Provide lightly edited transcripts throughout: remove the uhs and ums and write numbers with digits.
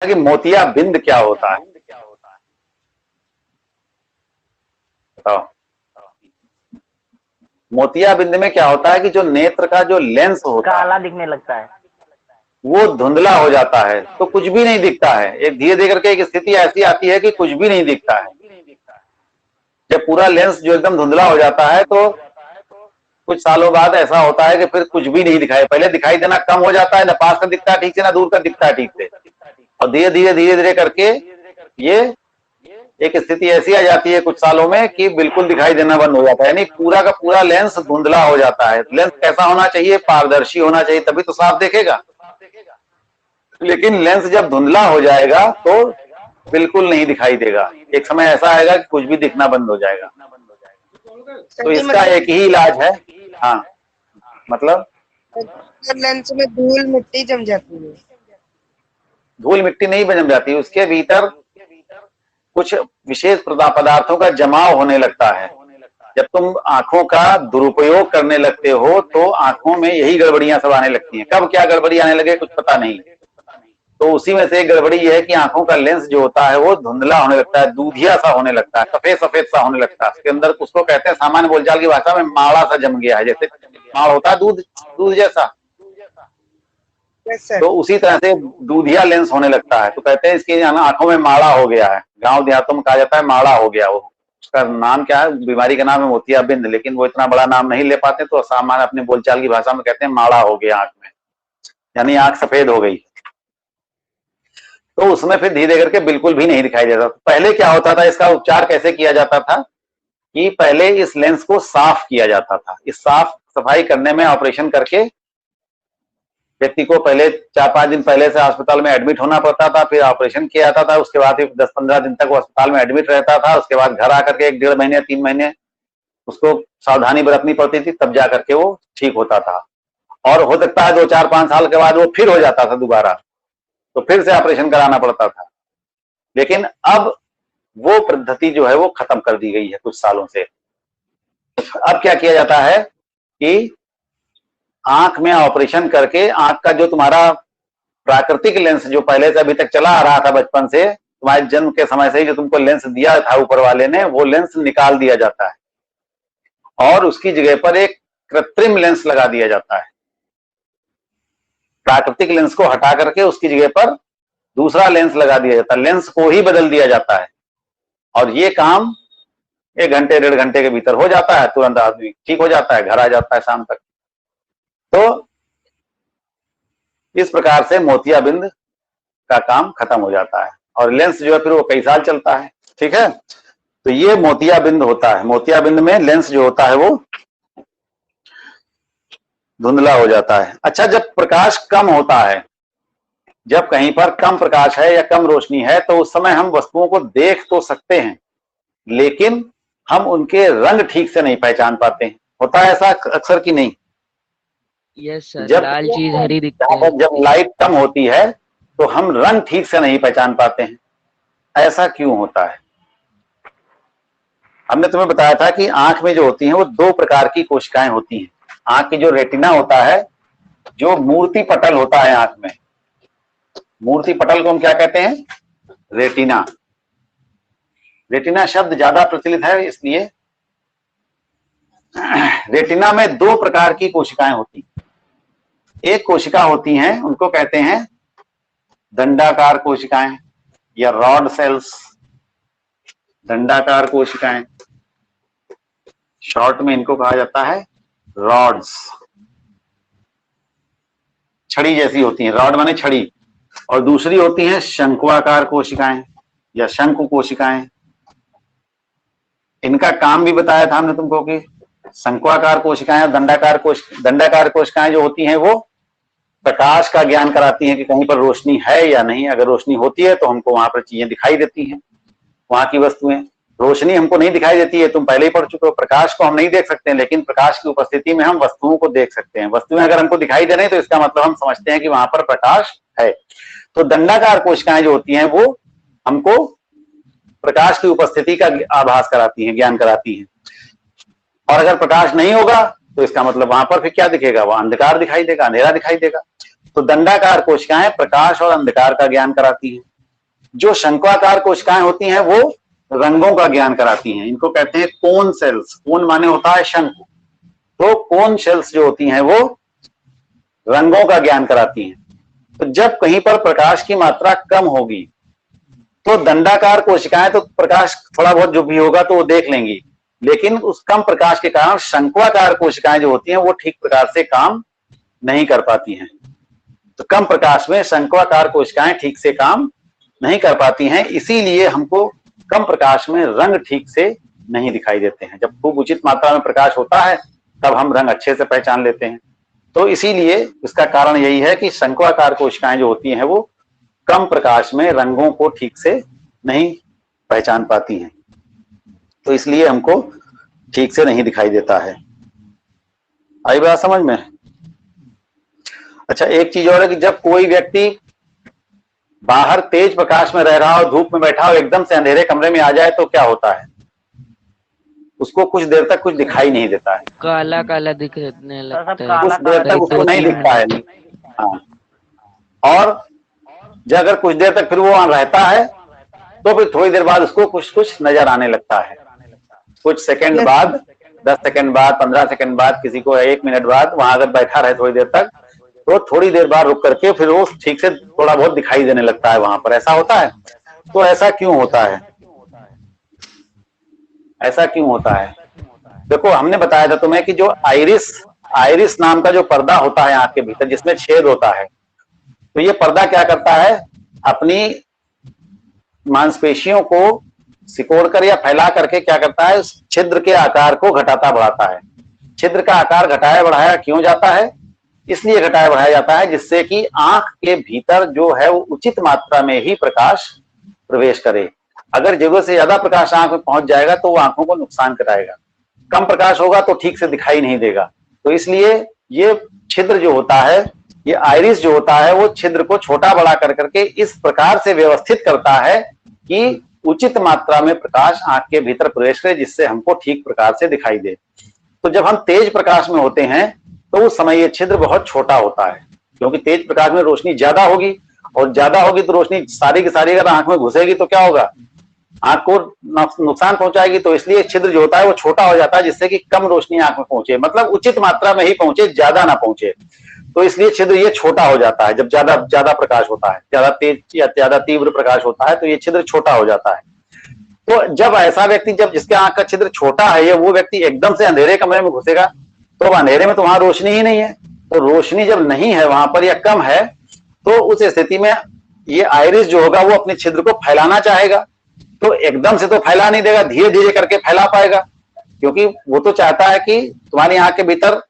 कि मोतियाबिंद क्या होता है, बताओ। मोतियाबिंद में क्या होता है कि जो नेत्र का जो लेंस होता है काला दिखने लगता है, वो धुंधला हो जाता है, तो कुछ भी नहीं दिखता है। एक धीरे धीरे करके एक स्थिति ऐसी आती है कि कुछ भी नहीं दिखता है। जब पूरा लेंस जो एकदम धुंधला हो जाता है तो कुछ सालों बाद ऐसा होता है कि फिर कुछ भी नहीं दिखाई, पहले दिखाई देना कम हो जाता है, ना पास का दिखता है ठीक से, ना दूर का दिखता है ठीक से, और धीरे धीरे करके ये एक स्थिति ऐसी आ जाती है कुछ सालों में कि बिल्कुल दिखाई देना बंद हो जाता है, यानी पूरा का पूरा लेंस धुंधला हो जाता है। लेंस कैसा होना चाहिए, पारदर्शी होना चाहिए, तभी तो साफ देखेगा। लेकिन लेंस जब धुंधला हो जाएगा तो बिल्कुल नहीं दिखाई देगा, एक समय ऐसा आएगा कि कुछ भी दिखना बंद हो जाएगा। तो इसका एक ही इलाज है। हाँ, मतलब लेंस में धूल मिट्टी जम जाती है। धूल मिट्टी नहीं जम जाती, उसके भीतर कुछ विशेष पदार्थों का जमाव होने लगता है। जब तुम आंखों का दुरुपयोग करने लगते हो तो आंखों में यही गड़बड़ियां सब आने लगती हैं। कब क्या गड़बड़ी आने लगे कुछ पता नहीं। तो उसी में से एक गड़बड़ी यह है कि आंखों का लेंस जो होता है वो धुंधला होने लगता है, दूधिया सा होने लगता है, सफेद सफेद सा होने लगता है। उसके अंदर उसको कहते हैं सामान्य बोलचाल की भाषा में माड़ा सा जम गया है, जैसे माड़ होता है दूध, दूध जैसा, तो उसी तरह से दूधिया लेंस होने लगता है। तो कहते हैं इसकी आंखों में माड़ा हो गया है, गांव देहातों में कहा जाता है माड़ा हो गया। वो उसका नाम क्या है, बीमारी का नाम है मोतियाबिंद, लेकिन वो इतना बड़ा नाम नहीं ले पाते तो सामान्य अपने बोलचाल की भाषा में कहते हैं माड़ा हो गया आंख में, यानी आंख सफेद हो गई। तो उसमें फिर धीरे करके बिल्कुल भी नहीं दिखाई देता। पहले क्या होता था, इसका उपचार कैसे किया जाता था कि पहले इस लेंस को साफ किया जाता था। इस साफ सफाई करने में ऑपरेशन करके व्यक्ति को पहले 4-5 दिन पहले से अस्पताल में एडमिट होना पड़ता था, फिर ऑपरेशन किया जाता था, उसके बाद 10-15 दिन तक वो अस्पताल में एडमिट रहता था। उसके बाद घर आकर के 1-1.5 महीने 3 महीने उसको सावधानी बरतनी पड़ती थी, तब जा करके वो ठीक होता था। और हो सकता है 2-4-5 साल के बाद वो फिर हो जाता था दोबारा, तो फिर से ऑपरेशन कराना पड़ता था। लेकिन अब वो पद्धति जो है वो खत्म कर दी गई है कुछ सालों से। अब क्या किया जाता है कि आंख में ऑपरेशन करके आंख का जो तुम्हारा प्राकृतिक लेंस जो पहले से अभी तक चला आ रहा था, बचपन से तुम्हारे जन्म के समय से ही जो तुमको लेंस दिया था ऊपर वाले ने, वो लेंस निकाल दिया जाता है और उसकी जगह पर एक कृत्रिम लेंस लगा दिया जाता है। प्राकृतिक लेंस को हटा करके उसकी जगह पर दूसरा लेंस लगा दिया जाता है, लेंस को ही बदल दिया जाता है। और ये काम 1 घंटे 1.5 घंटे के भीतर हो जाता है, तुरंत आदमी ठीक हो जाता है, घर आ जाता है शाम तक। तो इस प्रकार से मोतियाबिंद का काम खत्म हो जाता है और लेंस जो है फिर वो कई साल चलता है। ठीक है, तो ये मोतियाबिंद होता है। मोतियाबिंद में लेंस जो होता है वो धुंधला हो जाता है। अच्छा, जब प्रकाश कम होता है, जब कहीं पर कम प्रकाश है या कम रोशनी है, तो उस समय हम वस्तुओं को देख तो सकते हैं लेकिन हम उनके रंग ठीक से नहीं पहचान पाते हैं। होता है ऐसा अक्सर कि नहीं? यस सर, जब लाल चीज हरी दिखती है। जब लाइट कम होती है तो हम रंग ठीक से नहीं पहचान पाते हैं। ऐसा क्यों होता है? हमने तुम्हें बताया था कि आंख में जो होती हैं वो 2 प्रकार की कोशिकाएं होती हैं। आंख की जो रेटिना होता है, जो मूर्ति पटल होता है आंख में, मूर्ति पटल को हम क्या कहते हैं? रेटिना। रेटिना शब्द ज्यादा प्रचलित है इसलिए। रेटिना में 2 प्रकार की कोशिकाएं होती हैं। एक कोशिका होती हैं, उनको कहते हैं दंडाकार कोशिकाएं या रॉड सेल्स। दंडाकार कोशिकाएं, शॉर्ट में इनको कहा जाता है रॉड्स। छड़ी जैसी होती हैं, रॉड माने छड़ी। और दूसरी होती हैं शंक्वाकार कोशिकाएं या शंकु कोशिकाएं। इनका काम भी बताया था हमने तुमको कि शंक्वाकार कोशिकाएं और दंडाकार कोशिकाएं जो होती हैं वो प्रकाश का ज्ञान कराती हैं कि कहीं पर रोशनी है या नहीं। अगर रोशनी होती है तो हमको वहां पर चीजें दिखाई देती हैं, वहां की वस्तुएं। रोशनी हमको नहीं दिखाई देती है, तुम पहले ही पढ़ चुके हो। प्रकाश को हम नहीं देख सकते हैं, लेकिन प्रकाश की उपस्थिति में हम वस्तुओं को देख सकते हैं। वस्तुएं अगर हमको दिखाई दे रही तो इसका मतलब हम समझते हैं कि वहां पर प्रकाश है। तो दंडाकार कोशिकाएं जो होती हैं वो हमको प्रकाश की उपस्थिति का आभास कराती हैं, ज्ञान कराती हैं। और अगर प्रकाश नहीं होगा तो इसका मतलब वहां पर फिर क्या दिखेगा? वह अंधकार दिखाई देगा, अंधेरा दिखाई देगा। तो दंडाकार कोशिकाएं प्रकाश और अंधकार का ज्ञान कराती हैं। जो शंक्वाकार कोशिकाएं होती हैं वो रंगों का ज्ञान कराती हैं। इनको कहते हैं कोन सेल्स। कोन माने होता है शंकु। तो कोन सेल्स जो होती हैं वो रंगों का ज्ञान कराती हैं। तो जब कहीं पर प्रकाश की मात्रा कम होगी तो दंडाकार कोशिकाएं तो प्रकाश थोड़ा बहुत जो भी होगा तो वो देख लेंगी, लेकिन उस कम प्रकाश के कारण शंक्वाकार कोशिकाएं जो होती हैं वो ठीक प्रकार से काम नहीं कर पाती हैं। तो कम प्रकाश में शंक्वाकार कोशिकाएं ठीक से काम नहीं कर पाती हैं, इसीलिए हमको कम प्रकाश में रंग ठीक से नहीं दिखाई देते हैं। जब खूब उचित मात्रा में प्रकाश होता है तब हम रंग अच्छे से पहचान लेते हैं। तो इसीलिए इसका कारण यही है कि शंक्वाकार कोशिकाएं जो होती हैं वो कम प्रकाश में रंगों को ठीक से नहीं पहचान पाती हैं, तो इसलिए हमको ठीक से नहीं दिखाई देता है। आई बात समझ में? अच्छा, एक चीज और है कि जब कोई व्यक्ति बाहर तेज प्रकाश में रह रहा हो, धूप में बैठा हो, एकदम से अंधेरे कमरे में आ जाए तो क्या होता है? उसको कुछ देर तक कुछ दिखाई नहीं देता है, काला काला दिखने लगता है, कुछ देर तक उसको नहीं दिखता है। हाँ, और जब अगर कुछ देर तक फिर वो वहां रहता है तो फिर थोड़ी देर बाद उसको कुछ कुछ नजर आने लगता है। कुछ सेकंड बाद, 10 सेकंड बाद, 15 सेकंड बाद, किसी को 1 मिनट बाद वहां अगर बैठा रहे थोड़ी देर तक तो थोड़ी देर बाद रुक करके फिर वो ठीक से थोड़ा बहुत दिखाई देने लगता है वहां पर। ऐसा होता है। तो ऐसा क्यों होता है? ऐसा क्यों होता है? देखो, हमने बताया था तुम्हें कि जो आइरिस नाम का जो पर्दा होता है आंख के भीतर, जिसमें छेद होता है, तो ये पर्दा क्या करता है? अपनी मांसपेशियों को सिकोड़कर या फैला करके क्या करता है? उस छिद्र के आकार को घटाता बढ़ाता है। छिद्र का आकार घटाया बढ़ाया क्यों जाता है? इसलिए घटाया बढ़ाया जाता है जिससे कि आंख के भीतर जो है वो उचित मात्रा में ही प्रकाश प्रवेश करे। अगर जरूरत से ज्यादा प्रकाश आंख में पहुंच जाएगा तो वो आंखों को नुकसान कराएगा। कम प्रकाश होगा तो ठीक से दिखाई नहीं देगा। तो इसलिए ये छिद्र जो होता है, ये आइरिस जो होता है, वो छिद्र को छोटा बड़ा कर करके इस प्रकार से व्यवस्थित करता है कि उचित मात्रा में प्रकाश आंख के भीतर प्रवेश करे, जिससे हमको ठीक प्रकार से दिखाई दे। तो जब हम तेज प्रकाश में होते हैं तो उस समय ये छिद्र बहुत छोटा होता है, क्योंकि तेज प्रकाश में रोशनी ज्यादा होगी, और ज्यादा होगी तो रोशनी सारी की सारी अगर आंख में घुसेगी तो क्या होगा? आंख को नुकसान पहुंचाएगी। तो इसलिए छिद्र जो होता है वो छोटा हो जाता है, जिससे कि कम रोशनी आंख में पहुंचे, मतलब उचित मात्रा में ही पहुंचे, ज्यादा ना पहुंचे। तो इसलिए छिद्र ये छोटा हो जाता है। जब ज्यादा प्रकाश होता है, ज्यादा तेज या ज्यादा तीव्र प्रकाश होता है, तो ये छिद्र छोटा हो जाता है। तो जब ऐसा व्यक्ति, जब जिसके आंख का छिद्र छोटा है, ये वो व्यक्ति एकदम से अंधेरे कमरे में घुसेगा तो अंधेरे में तो वहां रोशनी ही नहीं है। तो रोशनी जब नहीं है वहां पर या कम है, तो उस स्थिति में ये आइरिस जो होगा वो अपने छिद्र को फैलाना चाहेगा। तो एकदम से तो फैला नहीं देगा, धीरे धीरे करके फैला पाएगा, क्योंकि वो तो चाहता है कि तुम्हारी आंख के भीतर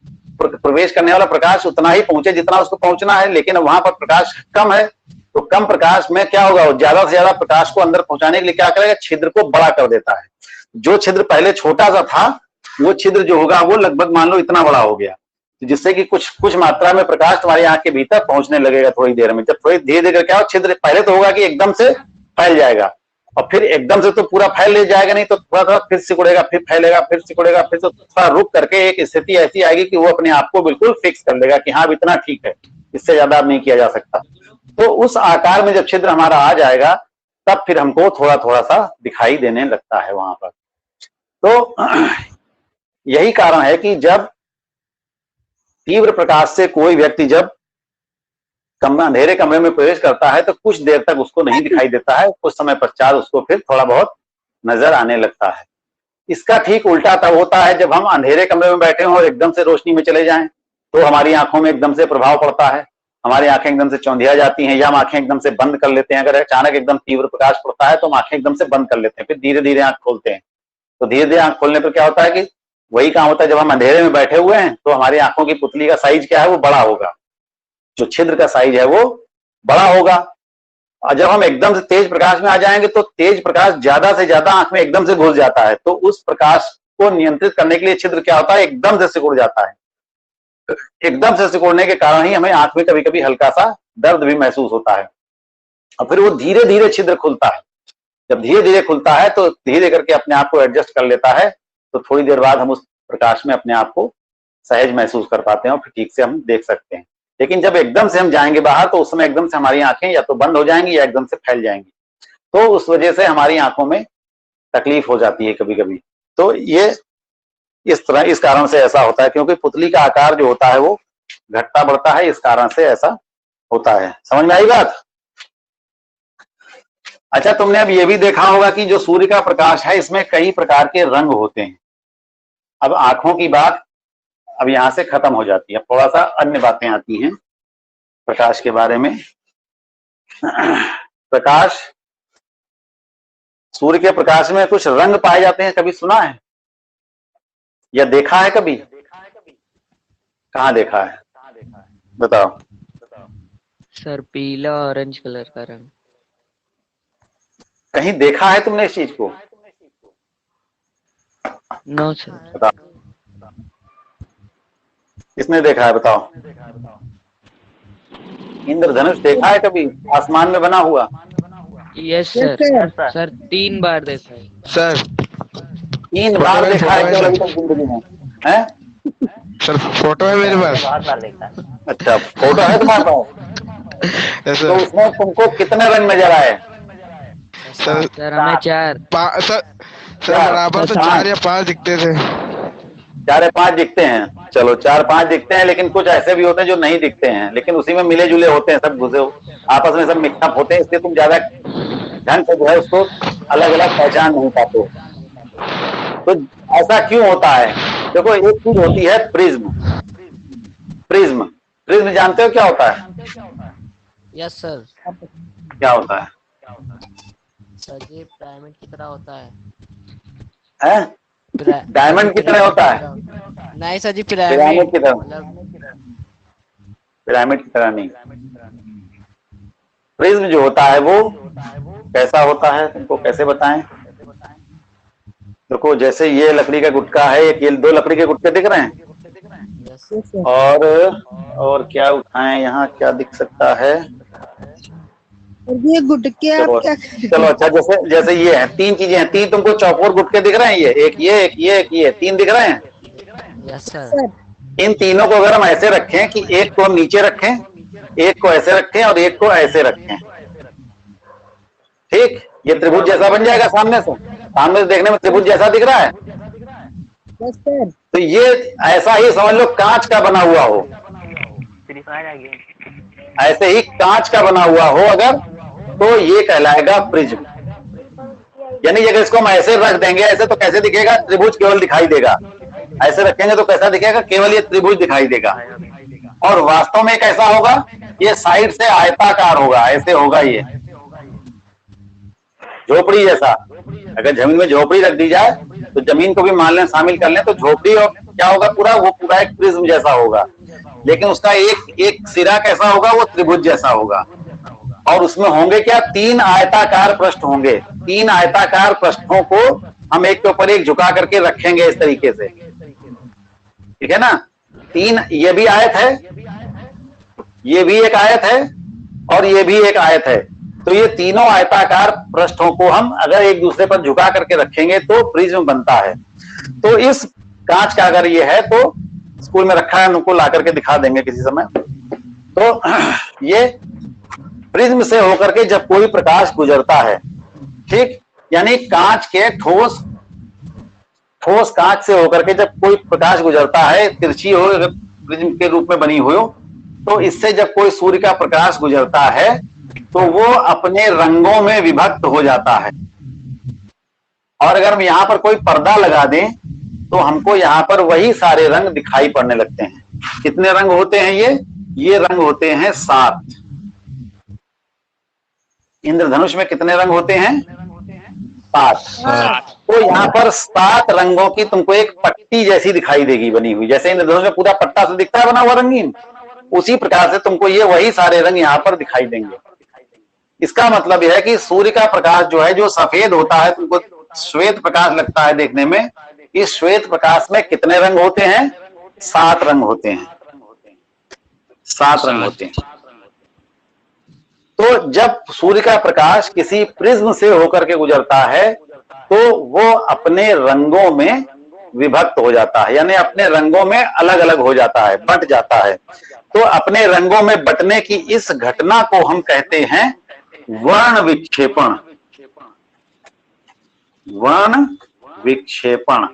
प्रवेश करने वाला प्रकाश उतना ही पहुंचे जितना उसको पहुंचना है, लेकिन वहां पर प्रकाश कम है। तो कम प्रकाश में क्या होगा? वो ज्यादा से ज्यादा प्रकाश को अंदर पहुंचाने के लिए क्या करेगा? छिद्र को बड़ा कर देता है। जो छिद्र पहले छोटा सा था, वो छिद्र जो होगा वो लगभग मान लो इतना बड़ा हो गया, जिससे कि कुछ मात्रा में प्रकाश तुम्हारी आंख के भीतर पहुंचने लगेगा थोड़ी देर में। जब थोड़ी धीरे धीरे क्या हो, छिद्र पहले तो होगा कि एकदम से फैल जाएगा, और फिर एकदम से तो पूरा फैल ले जाएगा नहीं, तो थोड़ा थोड़ा फिर सिकुड़ेगा, फिर फैलेगा, फिर सिकुड़ेगा, फिर तो थोड़ा रुक करके एक स्थिति ऐसी आएगी कि वो अपने आप को बिल्कुल फिक्स कर लेगा कि हाँ अब इतना ठीक है, इससे ज्यादा अब नहीं किया जा सकता। तो उस आकार में जब छिद्र हमारा आ जाएगा तब फिर हमको थोड़ा थोड़ा सा दिखाई देने लगता है वहां पर। तो यही कारण है कि जब तीव्र प्रकाश से कोई व्यक्ति जब अंधेरे कमरे में प्रवेश करता है तो कुछ देर तक उसको नहीं दिखाई देता है, कुछ समय पश्चात उसको फिर थोड़ा बहुत नजर आने लगता है। इसका ठीक उल्टा तब होता है जब हम अंधेरे कमरे में बैठे हों और एकदम से रोशनी में चले जाएं, तो हमारी आंखों में एकदम से प्रभाव पड़ता है, हमारी आंखें एकदम से चौंधिया जाती हैं, या हम आंखें एकदम से बंद कर लेते हैं। अगर अचानक एकदम तीव्र प्रकाश पड़ता है तो हम आंखें एकदम से बंद कर लेते हैं, फिर धीरे धीरे आंख खोलते हैं। तो धीरे धीरे आंख खोलने पर क्या होता है कि वही काम होता है, जब हम अंधेरे में बैठे हुए हैं तो हमारी आंखों की पुतली का साइज क्या है? वो बड़ा होगा, जो छिद्र का साइज है वो बड़ा होगा। और जब हम एकदम से तेज प्रकाश में आ जाएंगे तो तेज प्रकाश ज्यादा से ज्यादा आंख में एकदम से घुस जाता है, तो उस प्रकाश को नियंत्रित करने के लिए छिद्र क्या होता है? एकदम से सिकुड़ जाता है। एकदम से सिकुड़ने के कारण ही हमें आंख में कभी कभी हल्का सा दर्द भी महसूस होता है, और फिर वो धीरे धीरे छिद्र खुलता है। जब धीरे धीरे खुलता है तो धीरे करके अपने आप को एडजस्ट कर लेता है, तो थोड़ी देर बाद हम उस प्रकाश में अपने आप को सहज महसूस कर पाते हैं और फिर ठीक से हम देख सकते हैं। लेकिन जब एकदम से हम जाएंगे बाहर तो उस समय एकदम से हमारी आंखें या तो बंद हो जाएंगी या एकदम से फैल जाएंगी। तो उस वजह से हमारी आंखों में तकलीफ हो जाती है कभी कभी। तो ये इस तरह, इस कारण से ऐसा होता है, क्योंकि पुतली का आकार जो होता है वो घटता बढ़ता है, इस कारण से ऐसा होता है। समझ में आई बात? अच्छा, तुमने अब ये भी देखा होगा कि जो सूर्य का प्रकाश है इसमें कई प्रकार के रंग होते हैं। अब आंखों की बात अब यहां से खत्म हो जाती है, थोड़ा सा अन्य बातें आती हैं प्रकाश के बारे में। प्रकाश, सूर्य के प्रकाश में कुछ रंग पाए जाते हैं, कभी सुना है या देखा है कभी? कहाँ देखा है, बताओ। सर पीला ऑरेंज कलर का रंग। कहीं देखा है तुमने इस चीज को? No sir. बताओ, किसने देखा है, बताओ। इंद्रधनुष देखा है कभी आसमान में बना हुआ? Yes sir. सर 3 बार देखा है सर। 3 बार देखा है केवल अभी तक जिंदगी में? हैं? सर फोटो है मेरे पास। अच्छा, फोटो है तुम्हारे पास? तो उसमें तुमको कितने रंग नजर आए? सर हमें 4। सर बराबर तो 4 या 5 दिखते थे। 4 या 5 दिखते हैं, चलो 4-5 दिखते हैं, लेकिन कुछ ऐसे भी होते हैं जो नहीं दिखते हैं, लेकिन उसी में मिले जुले होते हैं, सब घुसे आपस में सब मिक्सअप होते हैं, इसलिए तुम ज्यादा ढंग से जो है उसको अलग अलग पहचान नहीं पाते। तो ऐसा क्यों होता है? देखो, एक चीज होती है प्रिज्म। प्रिज्म, प्रिज्म जानते हो क्या होता है? Yes sir. क्या होता है? सर ये पिरामिड की तरह होता है। हैं? डायमंड की तरह होता है? नहीं सर जी, पिरामिड की तरह, पिरामिड की तरह नहीं। प्रिज्म जो होता है वो कैसा होता है, तुमको कैसे बताएं? देखो, जैसे ये लकड़ी का गुटका है, एक ये 2 लकड़ी के गुटके दिख रहे हैं, और क्या उठाएं, यहाँ क्या दिख सकता है? ये गुटके आप क्या चलो अच्छा, जैसे ये है, 3 चीजें हैं, 3 तुमको चौकोर गुटके दिख रहे हैं, ये एक, ये एक, ये एक, ये 3 दिख रहे हैं। Yes sir. इन तीनों को अगर हम ऐसे रखें कि एक को हम नीचे रखें, एक को ऐसे रखें और एक को ऐसे रखें, ठीक, ये त्रिभुज जैसा बन जाएगा। सामने से देखने में त्रिभुज जैसा दिख रहा है। तो ये ऐसा ही समझ लो कांच का बना हुआ हो, ऐसे ही कांच का बना हुआ हो अगर, तो ये कहलाएगा प्रिज्म। यानी अगर इसको हम ऐसे रख देंगे, ऐसे तो कैसे दिखेगा? त्रिभुज केवल दिखाई देगा। ऐसे रखेंगे तो कैसा दिखेगा? केवल ये त्रिभुज दिखाई देगा। और वास्तव में कैसा होगा? ये साइड से आयताकार होगा, ऐसे होगा, ये झोपड़ी जैसा। अगर जमीन में झोपड़ी रख दी जाए तो जमीन को भी मान लें, शामिल कर लें, तो झोपड़ी और क्या होगा पूरा, वो पूरा एक प्रिज्म जैसा होगा। लेकिन उसका एक सिरा कैसा होगा? वो त्रिभुज जैसा होगा। और उसमें होंगे क्या? 3 आयताकार पृष्ठ होंगे। 3 आयताकार पृष्ठों को हम एक के ऊपर एक झुका करके रखेंगे इस तरीके से, ठीक है ना? 3, ये भी आयत है, ये भी एक आयत है, और ये भी एक आयत है। तो ये तीनों आयताकार पृष्ठों को हम अगर एक दूसरे पर झुका करके रखेंगे तो प्रिज्म बनता है। तो इस कांच का अगर ये है, तो स्कूल में रखा है, उनको ला करके दिखा देंगे किसी समय। तो ये प्रिज्म से होकर के जब कोई प्रकाश गुजरता है, ठीक, यानी कांच के ठोस कांच से होकर के जब कोई प्रकाश गुजरता है, तिरछी हो, प्रिज्म के रूप में बनी हुई हो, तो इससे जब कोई सूर्य का प्रकाश गुजरता है तो वो अपने रंगों में विभक्त हो जाता है। और अगर हम यहां पर कोई पर्दा लगा दें तो हमको यहां पर वही सारे रंग दिखाई पड़ने लगते हैं। कितने रंग होते हैं ये रंग होते हैं 7। इंद्रधनुष में कितने रंग होते हैं? 7। तो यहाँ पर 7 रंगों की तुमको एक पट्टी जैसी दिखाई देगी बनी हुई। जैसे इंद्रधनुष में पूरा पट्टा से दिखता है बना हुआ रंगीन, उसी प्रकार से तुमको ये वही सारे रंग यहाँ पर दिखाई देंगे। इसका मतलब यह है कि सूर्य का प्रकाश जो है, जो सफेद होता है, तुमको श्वेत प्रकाश लगता है देखने में, इस श्वेत प्रकाश में कितने रंग होते हैं? 7 रंग होते हैं। 7 रंग होते हैं। तो जब सूर्य का प्रकाश किसी प्रिज्म से होकर के गुजरता है तो वो अपने रंगों में विभक्त हो जाता है, यानी अपने रंगों में अलग अलग हो जाता है, बंट जाता है। तो अपने रंगों में बंटने की इस घटना को हम कहते हैं वर्ण विक्षेपण। वर्ण विक्षेपण।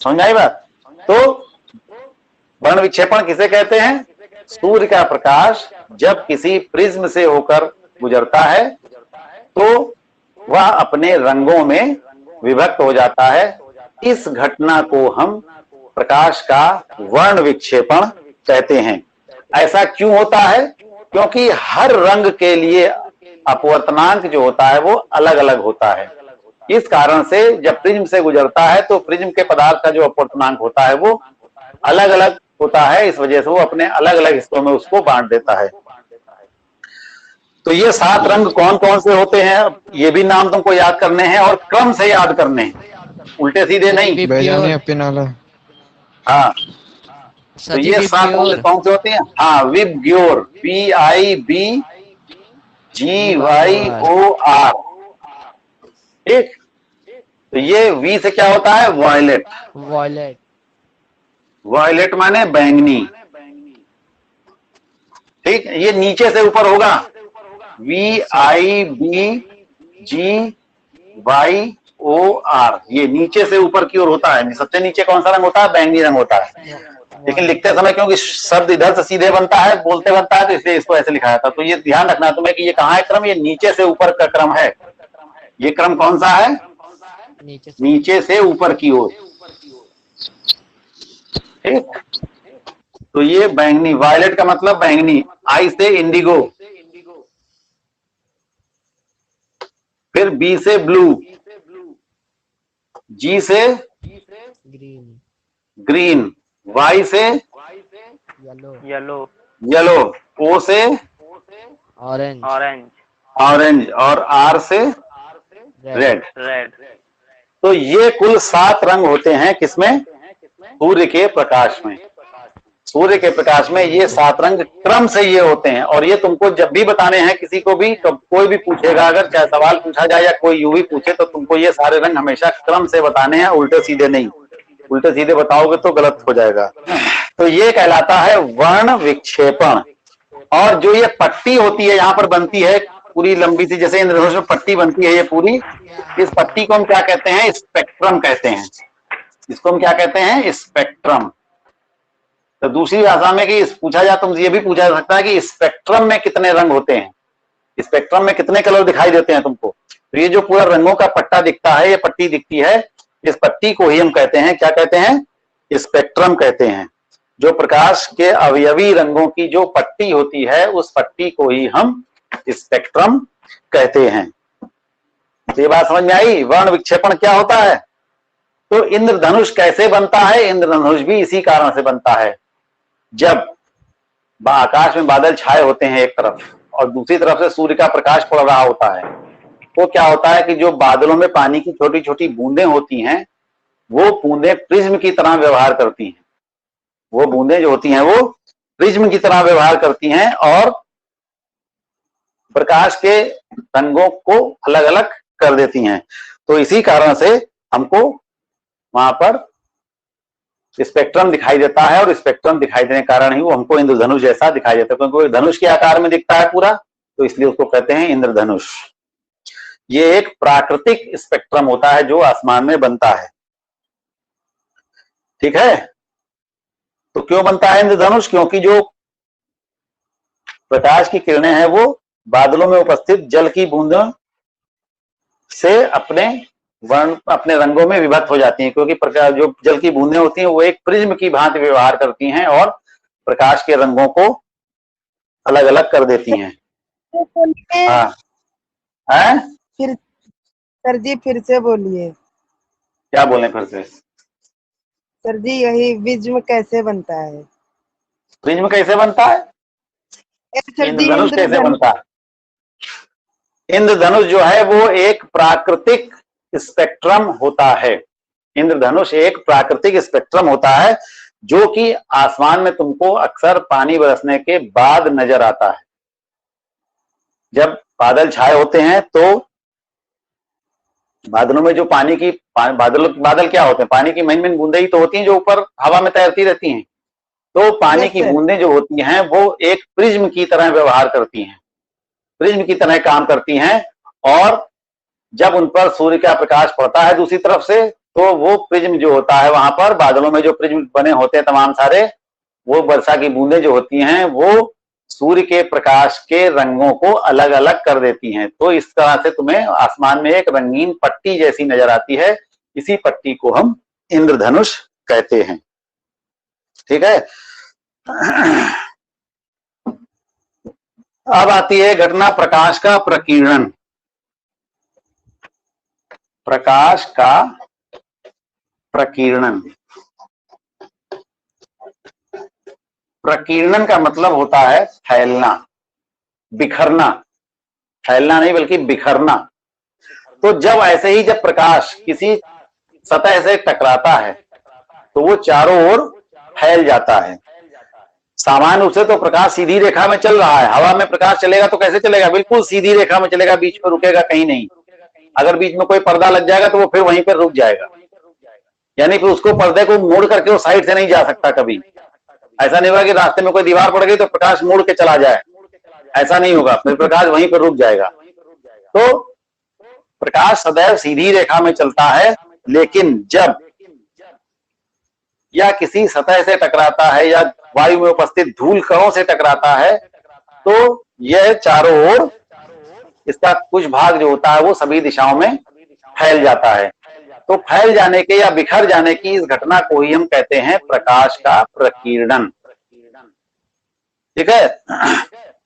समझ आई बात? तो वर्ण विक्षेपण किसे कहते हैं? सूर्य का प्रकाश जब किसी प्रिज्म से होकर गुजरता है तो वह अपने रंगों में विभक्त हो जाता है। इस घटना को हम प्रकाश का वर्ण विक्षेपण कहते हैं। ऐसा क्यों होता है? क्योंकि हर रंग के लिए अपवर्तनांक जो होता है वो अलग अलग होता है। इस कारण से जब प्रिज्म से गुजरता है तो प्रिज्म के पदार्थ का जो अपवर्तनांक होता है वो अलग अलग होता है। इस वजह से वो अपने अलग अलग हिस्सों में उसको बांट देता है। तो ये 7 रंग कौन कौन से होते हैं, ये भी नाम तुमको याद करने हैं और क्रम से याद करने हैं, उल्टे सीधे नहीं। बेजानी अपने नाला। हाँ, तो ये 7 रंग कौन से होते हैं? हाँ, विबग्योर, VIBGYOR। ठीक, तो ये वी से क्या होता है? वॉयलेट। वॉयलेट। वॉयलेट माने बैंगनी। ठीक, ये नीचे से ऊपर होगा। VIBGYOR, ये नीचे से ऊपर की ओर होता है। सबसे नीचे कौन सा रंग होता है? बैंगनी रंग होता है। लेकिन लिखते समय क्योंकि शब्द इधर से सीधे बनता है, बोलते बनता है, तो इसलिए इसको ऐसे लिखा जाता है। तो ये ध्यान रखना तुम्हें कि ये कहाँ है क्रम? ये नीचे से ऊपर का क्रम है। ये क्रम कौन सा है? नीचे से ऊपर की ओर। ठीक, तो ये बैंगनी, वायलेट का मतलब बैंगनी। आई से इंडिगो, फिर बी से ब्लू, जी से ग्रीन, ग्रीन, वाई से येलो, येलो, ओ से ऑरेंज, ऑरेंज और आर से रेड। तो ये कुल 7 रंग होते हैं किसमें? सूर्य के प्रकाश में। सूर्य के प्रकाश में ये 7 रंग क्रम से ये होते हैं। और ये तुमको जब भी बताने हैं किसी को भी, तो कोई भी पूछेगा, अगर चाहे सवाल पूछा जाए या कोई यूं ही पूछे, तो तुमको ये सारे रंग हमेशा क्रम से बताने हैं, उल्टे सीधे नहीं। उल्टे सीधे बताओगे तो गलत हो जाएगा। तो ये कहलाता है वर्ण विक्षेपण। और जो ये पट्टी होती है यहाँ पर बनती है पूरी लंबी सी, जैसे इंद्रधनुष में पट्टी बनती है ये पूरी, इस पट्टी को हम क्या कहते हैं? स्पेक्ट्रम कहते हैं। इसको हम क्या कहते हैं? स्पेक्ट्रम। तो दूसरी भाषा में कि पूछा जाए, तुमसे ये भी पूछा जा सकता है कि स्पेक्ट्रम में कितने रंग होते हैं, स्पेक्ट्रम में कितने कलर दिखाई देते हैं तुमको। तो ये जो पूरा रंगों का पट्टा दिखता है, ये पट्टी दिखती है, इस पट्टी को ही हम कहते हैं, क्या कहते हैं? स्पेक्ट्रम कहते हैं। जो प्रकाश के अवयवी रंगों की जो पट्टी होती है, उस पट्टी को ही हम स्पेक्ट्रम कहते हैं। ये बात समझ में आई? वर्ण विक्षेपण क्या होता है? तो इंद्रधनुष कैसे बनता है? इंद्रधनुष भी इसी कारण से बनता है। जब आकाश में बादल छाए होते हैं एक तरफ और दूसरी तरफ से सूर्य का प्रकाश पड़ रहा होता है, तो क्या होता है कि जो बादलों में पानी की छोटी छोटी बूंदें होती हैं, वो बूंदें प्रिज्म की तरह व्यवहार करती हैं। वो बूंदें जो होती हैं वो प्रिज्म की तरह व्यवहार करती हैं और प्रकाश के रंगों को अलग अलग कर देती हैं। तो इसी कारण से हमको वहां पर स्पेक्ट्रम दिखाई देता है, और स्पेक्ट्रम दिखाई देने के कारण ही वो हमको इंद्रधनुष जैसा दिखाई देता है, क्योंकि वो धनुष के आकार में दिखता है पूरा, तो इसलिए उसको कहते हैं इंद्रधनुष। ये एक प्राकृतिक स्पेक्ट्रम होता है जो आसमान में बनता है। ठीक है, तो क्यों बनता है इंद्रधनुष? क्योंकि जो प्रकाश की किरणें हैं वो बादलों में उपस्थित जल की बूंदों से अपने रंगों में विभक्त हो जाती हैं, क्योंकि प्रकाश, जो जल की बूंदें होती हैं वो एक प्रिज्म की भांति व्यवहार करती हैं और प्रकाश के रंगों को अलग अलग कर देती हैं। हाँ, फिर सर जी फिर से बोलिए। क्या बोले फिर से? सर जी यही प्रिज्म कैसे बनता है? प्रिज्म कैसे बनता है? इंद्रधनुष कैसे बनता है? इंद्रधनुष जो है वो एक प्राकृतिक स्पेक्ट्रम होता है। इंद्रधनुष एक प्राकृतिक स्पेक्ट्रम होता है जो कि आसमान में तुमको अक्सर पानी बरसने के बाद नजर आता है। जब बादल छाए होते हैं तो बादलों में जो पानी की बादल क्या होते हैं? पानी की महीन महीन बूंदें ही तो होती हैं जो ऊपर हवा में तैरती रहती हैं। तो पानी की बूंदें जो होती हैं वो एक प्रिज्म की तरह व्यवहार करती हैं, प्रिज्म की तरह काम करती हैं और जब उन पर सूर्य का प्रकाश पड़ता है दूसरी तरफ से, तो वो प्रिज्म जो होता है वहां पर बादलों में जो प्रिज्म बने होते हैं तमाम सारे, वो वर्षा की बूंदें जो होती हैं वो सूर्य के प्रकाश के रंगों को अलग अलग कर देती हैं। तो इस तरह से तुम्हें आसमान में एक रंगीन पट्टी जैसी नजर आती है। इसी पट्टी को हम इंद्रधनुष कहते हैं। ठीक है। अब आती है घटना प्रकाश का प्रकीर्णन। प्रकाश का प्रकीर्णन। प्रकीर्णन का मतलब होता है फैलना, बिखरना। फैलना नहीं बल्कि बिखरना। तो जब ऐसे ही जब प्रकाश किसी सतह से टकराता है तो वो चारों ओर फैल जाता है। सामान्य रूप से तो प्रकाश सीधी रेखा में चल रहा है। हवा में प्रकाश चलेगा तो कैसे चलेगा? बिल्कुल सीधी रेखा में चलेगा, बीच में रुकेगा कहीं नहीं। अगर बीच में कोई पर्दा लग जाएगा तो वो फिर वहीं पर रुक जाएगा, यानी फिर उसको पर्दे को मोड़ करके वो साइड से नहीं जा सकता कभी। ऐसा नहीं होगा कि रास्ते में कोई दीवार पड़ गई तो प्रकाश मुड़ के चला जाए, ऐसा नहीं होगा, फिर प्रकाश वहीं पर रुक जाएगा। तो प्रकाश सदैव सीधी रेखा में चलता है, लेकिन जब या किसी सतह से टकराता है या वायु में उपस्थित धूल कणों से टकराता है तो यह चारों ओर इसका कुछ भाग जो होता है वो सभी दिशाओं में फैल जाता है। तो फैल जाने के या बिखर जाने की इस घटना को ही हम कहते हैं प्रकाश का प्रकीर्णन। ठीक है।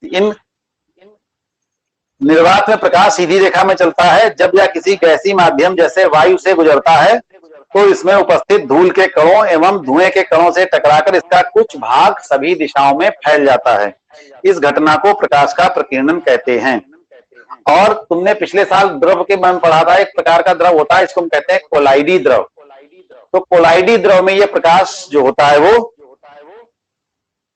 इन निर्वात में प्रकाश सीधी रेखा में चलता है। जब यह किसी गैसीय माध्यम जैसे वायु से गुजरता है तो इसमें उपस्थित धूल के कणों एवं धुएं के कणों से टकराकर इसका कुछ भाग सभी दिशाओं में फैल जाता है। इस घटना को प्रकाश का प्रकीर्णन कहते हैं। और तुमने पिछले साल द्रव के बारे में पढ़ा था, एक प्रकार का द्रव होता है, इसको हम कहते हैं कोलाइडी द्रव। तो कोलाइडी द्रव में यह प्रकाश जो होता है वो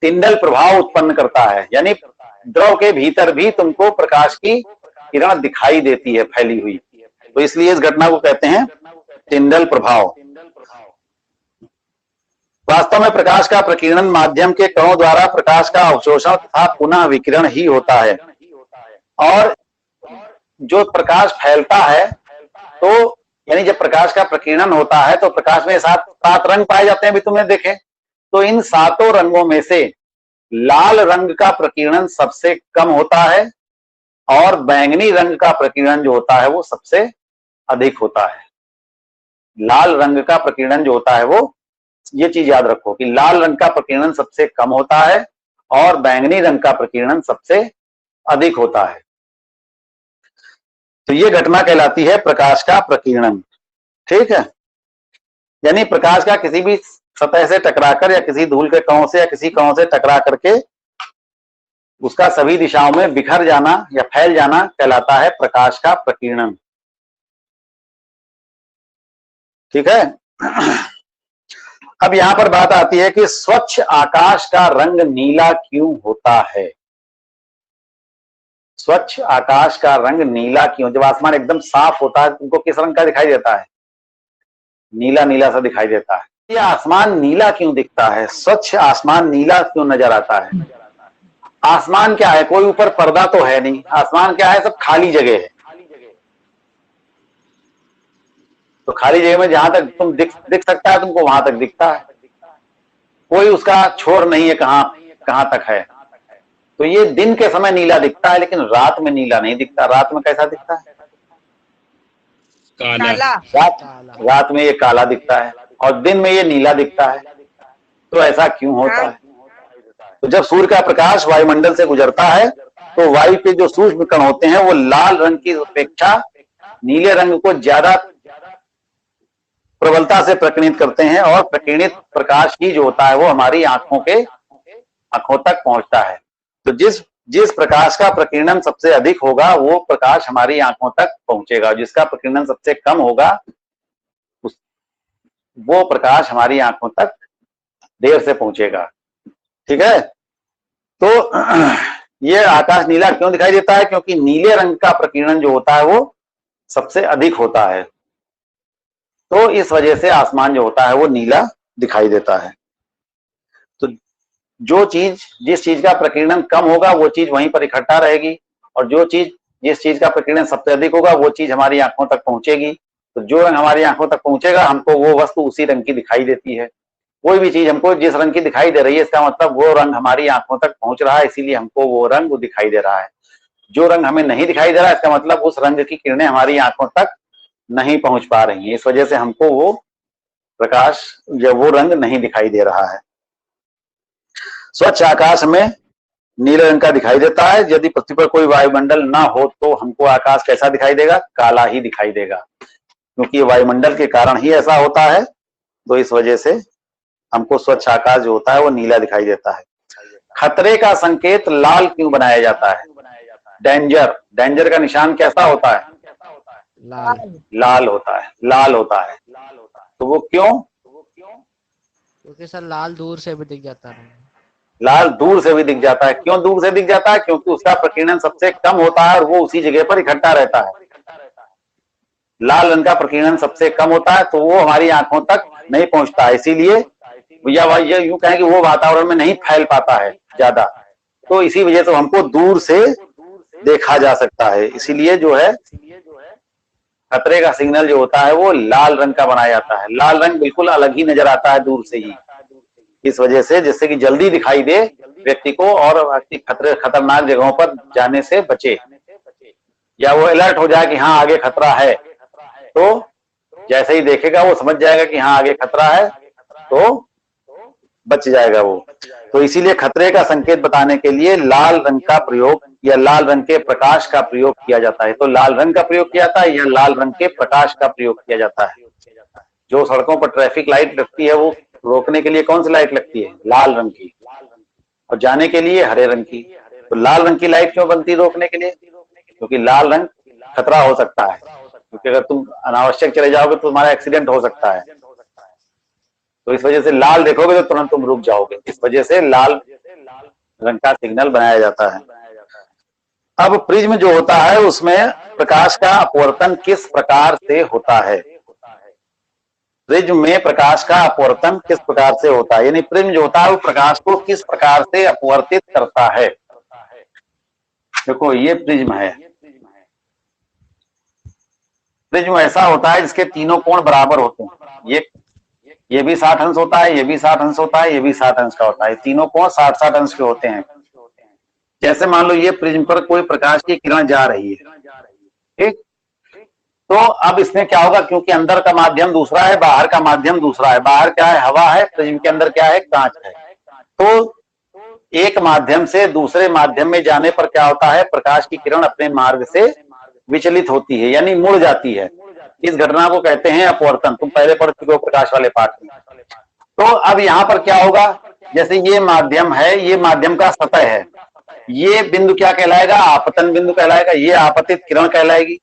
टिंडल प्रभाव उत्पन्न करता है, यानी द्रव के भीतर भी तुमको प्रकाश की किरण दिखाई देती है फैली हुई। तो इसलिए इस घटना को कहते हैं टिंडल प्रभाव। वास्तव में प्रकाश का प्रकीर्णन माध्यम के कणों द्वारा प्रकाश का अवशोषण तथा पुनः विकिरण ही होता है। और जो प्रकाश फैलता है तो यानी जब प्रकाश का प्रकीर्णन होता है तो प्रकाश में सात रंग पाए जाते हैं, भी तुमने देखे। तो इन सातों रंगों में से लाल रंग का प्रकीर्णन सबसे कम होता है और बैंगनी रंग का प्रकीर्णन जो होता है वो सबसे अधिक होता है। लाल रंग का प्रकीर्णन जो होता है वो, ये चीज याद रखो कि लाल रंग का प्रकीर्णन सबसे कम होता है और बैंगनी रंग का प्रकीर्णन सबसे अधिक होता है। तो ये घटना कहलाती है प्रकाश का प्रकीर्णन। ठीक है। यानी प्रकाश का किसी भी सतह से टकराकर या किसी धूल के कणों से या किसी कणों से टकरा करके उसका सभी दिशाओं में बिखर जाना या फैल जाना कहलाता है प्रकाश का प्रकीर्णन। ठीक है। अब यहां पर बात आती है कि स्वच्छ आकाश का रंग नीला क्यों होता है? स्वच्छ आकाश का रंग नीला क्यों? जब आसमान एकदम साफ होता है तुमको किस रंग का दिखाई देता है? नीला नीला सा दिखाई देता है। ये आसमान नीला क्यों दिखता है? स्वच्छ आसमान नीला क्यों नजर आता है? आसमान क्या है? कोई ऊपर पर्दा तो है नहीं। आसमान क्या है? सब खाली जगह है। तो खाली जगह में जहां तक तुम दिख सकता है तुमको वहां तक दिखता है, कोई उसका छोर नहीं है कहां तक है। तो ये दिन के समय नीला दिखता है, लेकिन रात में नीला नहीं दिखता। रात में कैसा दिखता है? काला। रात में ये काला दिखता है और दिन में ये नीला दिखता है। तो ऐसा क्यों होता है? तो जब सूर्य का प्रकाश वायुमंडल से गुजरता है तो वायु के जो सूक्ष्म कण होते हैं वो लाल रंग की अपेक्षा नीले रंग को ज्यादा प्रबलता से प्रकीर्णित करते हैं और प्रकीर्णित प्रकाश ही जो होता है वो हमारी आंखों तक पहुंचता है। तो जिस प्रकाश का प्रकीर्णन सबसे अधिक होगा वो प्रकाश हमारी आंखों तक पहुंचेगा। जिसका प्रकीर्णन सबसे कम होगा वो प्रकाश हमारी आंखों तक देर से पहुंचेगा। ठीक है। तो ये आकाश नीला क्यों दिखाई देता है? क्योंकि नीले रंग का प्रकीर्णन जो होता है वो सबसे अधिक होता है। तो इस वजह से आसमान जो होता है वो नीला दिखाई देता है। तो जिस चीज का प्रकीर्णन कम होगा वो चीज वहीं पर इकट्ठा रहेगी और जो चीज जिस चीज का प्रकीर्णन सबसे अधिक होगा वो चीज हमारी आंखों तक पहुंचेगी। तो जो रंग हमारी आंखों तक पहुंचेगा हमको वो वस्तु उसी रंग की दिखाई देती है। कोई भी चीज हमको जिस रंग की दिखाई दे रही है इसका मतलब वो रंग हमारी आंखों तक पहुंच रहा है, इसीलिए हमको वो रंग दिखाई दे रहा है। जो रंग हमें नहीं दिखाई दे रहा है इसका मतलब उस रंग की किरणें हमारी आंखों तक नहीं पहुंच पा रही है, इस वजह से हमको वो प्रकाश या वो रंग नहीं दिखाई दे रहा है। स्वच्छ आकाश में नीले रंग का दिखाई देता है। यदि पृथ्वी पर कोई वायुमंडल ना हो तो हमको आकाश कैसा दिखाई देगा? काला ही दिखाई देगा, क्योंकि वायुमंडल के कारण ही ऐसा होता है। तो इस वजह से हमको स्वच्छ आकाश जो होता है वो नीला दिखाई देता है। खतरे का संकेत लाल क्यों बनाया जाता है? डेंजर का निशान कैसा होता है? लाल होता है, लाल होता है। तो वो क्यों? क्योंकि सर लाल दूर से भी दिख जाता है। लाल दूर से भी दिख जाता है। क्यों दूर से दिख जाता है? क्योंकि उसका प्रकीर्णन सबसे कम होता है और वो उसी जगह पर इकट्ठा रहता है। लाल रंग का प्रकीर्णन सबसे कम होता है तो वो हमारी आंखों तक नहीं पहुंचता है, इसीलिए या यूं कहें कि वो वातावरण में नहीं फैल पाता है ज्यादा। तो इसी वजह से हमको दूर से देखा जा सकता है। इसीलिए जो है खतरे का सिग्नल जो होता है वो लाल रंग का बनाया जाता है। लाल रंग बिल्कुल अलग ही नजर आता है दूर से ही, इस वजह से जिससे कि जल्दी दिखाई दे व्यक्ति को और खतरनाक जगहों पर जाने से बचे, या वो अलर्ट हो जाए कि हाँ आगे खतरा है। तो जैसे ही देखेगा वो समझ जाएगा कि हाँ आगे खतरा है तो बच जाएगा वो। तो इसीलिए खतरे का संकेत बताने के लिए लाल रंग का प्रयोग या लाल रंग के प्रकाश का प्रयोग किया जाता है। तो लाल रंग का प्रयोग किया जाता है या लाल रंग के प्रकाश का प्रयोग किया जाता है। जो सड़कों पर ट्रैफिक लाइट लगती है वो रोकने के लिए कौन सी लाइट लगती है? लाल रंग की, और जाने के लिए हरे रंग की। तो लाल रंग की लाइट क्यों बनती है रोकने के लिए? क्योंकि लाल रंग खतरा हो सकता है, क्योंकि अगर तुम अनावश्यक चले जाओगे तो तुम्हारा एक्सीडेंट हो सकता है। तो इस वजह से लाल देखोगे तो तुरंत तुम रुक जाओगे, इस वजह से लाल रंग का सिग्नल बनाया जाता है। अब प्रिज्म जो होता है उसमें प्रकाश का अपवर्तन किस प्रकार से होता है? प्रिज्म में प्रकाश का अपवर्तन किस प्रकार से होता है, यानी प्रिज्म जो होता है वो प्रकाश को किस प्रकार से अपवर्तित करता है? देखो ये प्रिज्म है। प्रिज्म ऐसा होता है जिसके तीनों कोण बराबर होते हैं। ये भी 60 अंश होता है, ये भी 60 अंश होता है, ये भी 60 अंश का होता है। तीनों कोण 60-60 अंश के होते हैं। जैसे मान लो ये प्रिज्म पर कोई प्रकाश की किरण जा रही है, ठीक? तो अब इसमें क्या होगा, क्योंकि अंदर का माध्यम दूसरा है, बाहर का माध्यम दूसरा है। बाहर क्या है? हवा है। प्रिज्म के अंदर क्या है? कांच है। तो एक माध्यम से दूसरे माध्यम में जाने पर क्या होता है? प्रकाश की किरण अपने मार्ग से विचलित होती है, यानी मुड़ जाती है। इस घटना को कहते हैं अपवर्तन। तुम पहले पढ़ चुके हो प्रकाश वाले पाठ में। तो अब यहाँ पर क्या होगा, जैसे ये माध्यम है, ये माध्यम का सतह है, ये बिंदु क्या कहलाएगा? आपतन बिंदु कहलाएगा। ये आपतित किरण कहलाएगी।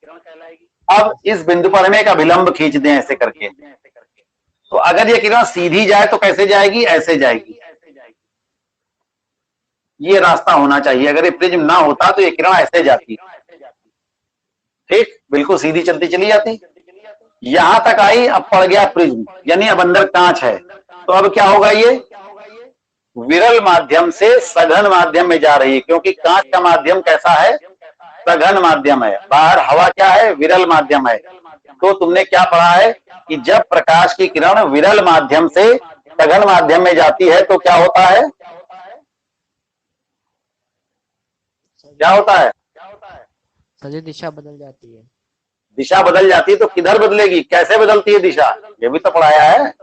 अब इस बिंदु पर हमें एक अभिलंब खींच दें ऐसे करके, तो अगर ये किरण सीधी जाए तो कैसे जाएगी? ऐसे जाएगी। ये रास्ता होना चाहिए। अगर ये प्रिज्म ना होता तो ये किरण ऐसे जाती, ठीक, बिल्कुल सीधी चलती चली जाती। यहां तक आई, अब पड़ गया प्रिज्म, यानी अब अंदर कांच है। तो अब क्या होगा? ये विरल माध्यम से सघन माध्यम में जा रही है, क्योंकि कांच का माध्यम कैसा है? सघन माध्यम है। बाहर हवा क्या है? विरल माध्यम है। तो तुमने क्या पढ़ा है कि जब प्रकाश की किरण विरल माध्यम से सघन माध्यम में जाती है तो क्या होता है? क्या होता है? सही दिशा बदल जाती है। दिशा बदल जाती है। तो किधर बदलेगी? कैसे बदलती है दिशा? ये भी तो पढ़ाया है।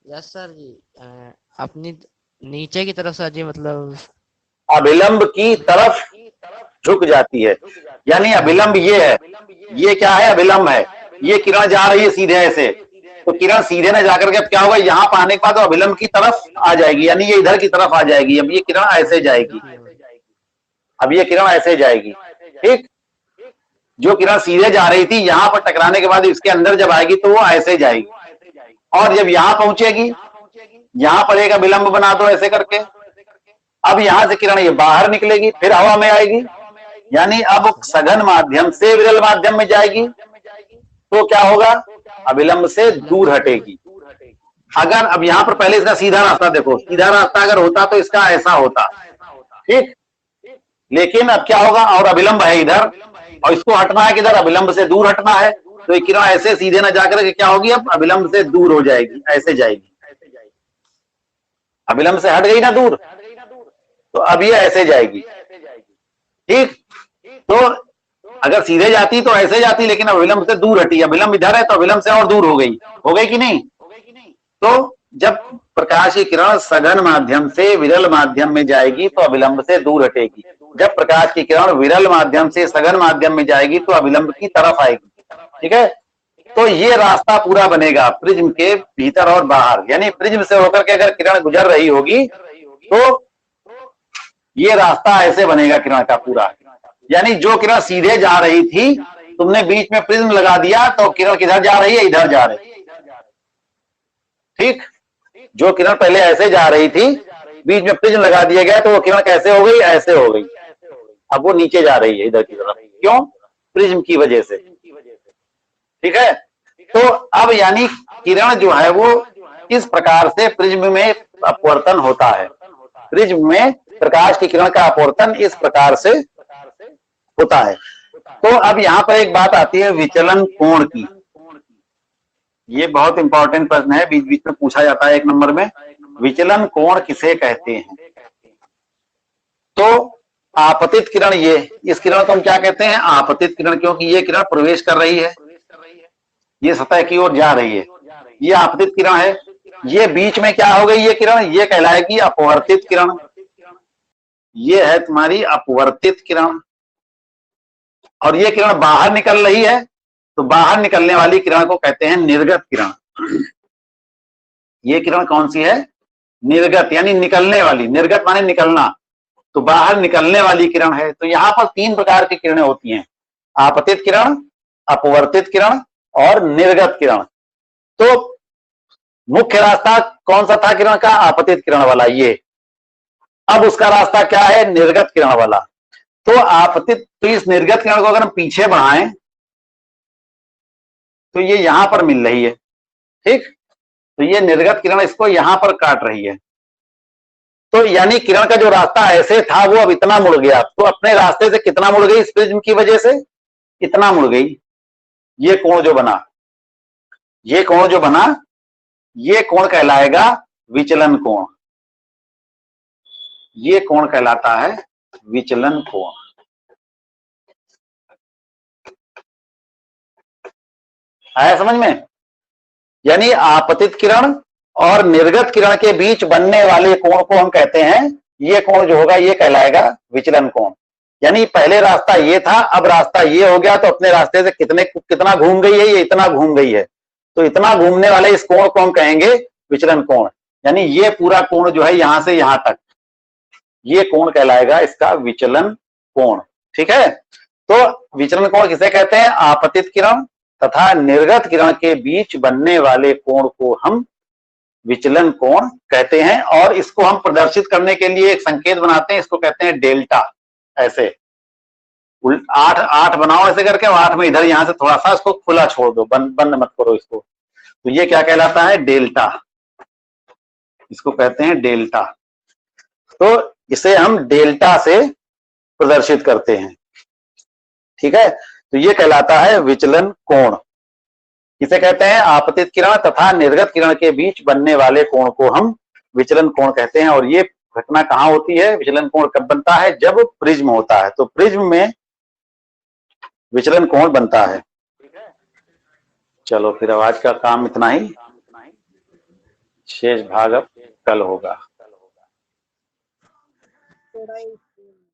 यस सर जी। अपनी नीचे की तरफ सर जी, मतलब अभिलंब की तरफ झुक जाती है, यानी अभिलंब ये है। ये क्या है? अभिलंब है। ये किरण जा रही है सीधे ऐसे, तो किरण सीधे ना जाकर के अब क्या होगा? यहाँ पर आने के बाद तो अभिलंब की तरफ आ जाएगी, यानी ये इधर की तरफ आ जाएगी। अब ये किरण ऐसे जाएगी, अब ये किरण ऐसे जाएगी, ठीक। जो किरण सीधे जा रही थी यहां पर टकराने के बाद इसके अंदर जब आएगी तो वो ऐसे जाएगी, और जब यहां पहुंचेगी यहां पर एक अभिलंब बना दो ऐसे करके। अब यहां से किरण ये बाहर निकलेगी, फिर हवा में आएगी, यानी अब सघन माध्यम से विरल माध्यम में जाएगी। तो क्या होगा? अभिलंब से दूर हटेगी। अगर अब यहां पर पहले इसका सीधा रास्ता देखो, सीधा रास्ता अगर होता तो इसका ऐसा होता, ठीक। लेकिन अब क्या होगा, और अभिलंब है इधर, और इसको हटना है किधर, अभिलंब से दूर हटना है, तो ये किरण ऐसे सीधे ना जाकर के क्या होगी, अब अभिलंब से दूर हो जाएगी, ऐसे जाएगी, अभिलंब से हट गई ना दूर, तो अब ये ऐसे जाएगी। ठीक, तो अगर सीधे जाती तो ऐसे जाती, लेकिन अब अभिलंब से दूर हटी, अभिलंब इधर है तो अभिलंब से और दूर हो गई कि नहीं। तो जब प्रकाश की किरण सघन माध्यम से विरल माध्यम में जाएगी तो अभिलंब से दूर हटेगी, जब प्रकाश की किरण विरल माध्यम से सघन माध्यम में जाएगी तो अभिलंब की तरफ आएगी। ठीक है, तो ये रास्ता पूरा बनेगा प्रिज्म के भीतर और बाहर, यानी प्रिज्म से होकर के अगर किरण गुजर रही होगी तो ये रास्ता ऐसे बनेगा किरण का पूरा, यानी जो किरण सीधे जा रही थी, तुमने बीच में प्रिज्म लगा दिया तो किरण किधर जा रही है, इधर जा रही है। ठीक, जो किरण पहले ऐसे जा रही थी, बीच में प्रिज्म लगा दिया गया तो वो किरण कैसे हो गई, ऐसे हो गई, अब वो नीचे जा रही है इधर की तरफ, क्यों, प्रिज्म की वजह से। ठीक है, तो अब यानी किरण जो है वो इस प्रकार से प्रिज्म में अपवर्तन होता है, प्रिज्म में प्रकाश की किरण का अपवर्तन इस प्रकार से होता है। तो अब यहाँ पर एक बात आती है विचलन कोण की, ये बहुत इंपॉर्टेंट प्रश्न है, बीच बीच में पूछा जाता है 1 नंबर में, विचलन कोण किसे कहते हैं। तो आपतित किरण, ये इस किरण को हम क्या कहते हैं, आपतित किरण, क्योंकि ये किरण प्रवेश कर रही है, ये सतह की ओर जा रही है, ये आपतित किरण है। ये बीच में क्या हो गई ये किरण, ये कहलाएगी अपवर्तित किरण, ये है तुम्हारी अपवर्तित किरण। और ये किरण बाहर निकल रही है तो बाहर निकलने वाली किरण को कहते हैं निर्गत किरण। ये किरण कौन सी है, निर्गत, यानी निकलने वाली, निर्गत माने निकलना, तो बाहर निकलने वाली किरण है। तो यहाँ पर 3 प्रकार की किरणें होती हैं, आपतित किरण, अपवर्तित किरण और निर्गत किरण। तो मुख्य रास्ता कौन सा था किरण का, आपतित किरण वाला, ये। अब उसका रास्ता क्या है, निर्गत किरण वाला। तो आपतित, तो इस निर्गत किरण को अगर हम पीछे बढ़ाएं तो ये यहां पर मिल रही है। ठीक, तो ये निर्गत किरण इसको यहां पर काट रही है, तो यानी किरण का जो रास्ता ऐसे था वो अब इतना मुड़ गया, तो अपने रास्ते से कितना मुड़ गई, इस प्रिज्म की वजह से इतना मुड़ गई। ये कोण जो बना, ये कोण जो बना, ये कोण कहलाएगा विचलन कोण, ये कोण कहलाता है विचलन कोण। आया समझ में, यानी आपतित किरण और निर्गत किरण के बीच बनने वाले कोण को हम कहते हैं, ये कोण जो होगा ये कहलाएगा विचलन कोण। यानी पहले रास्ता ये था, अब रास्ता ये हो गया, तो अपने रास्ते से कितना घूम गई है, ये इतना घूम गई है, तो इतना घूमने वाले इस कोण को हम कहेंगे विचलन कोण। यानी ये पूरा कोण जो है यहां से यहां तक, ये कोण कहलाएगा इसका विचलन कोण। ठीक है, तो विचलन कोण किसे कहते हैं, आपतित किरण तथा निर्गत किरण के बीच बनने वाले कोण को हम विचलन कोण कहते हैं। और इसको हम प्रदर्शित करने के लिए एक संकेत बनाते हैं, इसको कहते हैं डेल्टा। ऐसे 8 बनाओ ऐसे करके, 8 में इधर यहां से थोड़ा सा इसको खुला छोड़ दो, बंद मत करो इसको, तो ये क्या कहलाता है, डेल्टा, इसको कहते हैं डेल्टा। तो इसे हम डेल्टा से प्रदर्शित करते हैं। ठीक है, तो ये कहलाता है विचलन कोण। इसे कहते हैं आपतित किरण तथा निर्गत किरण के बीच बनने वाले कोण को हम विचलन कोण कहते हैं। और ये घटना कहां होती है, विचलन कोण कब बनता है, जब प्रिज्म होता है, तो प्रिज्म में विचलन कोण बनता है। चलो फिर आज का काम इतना ही, शेष भाग अब कल होगा। थोड़ा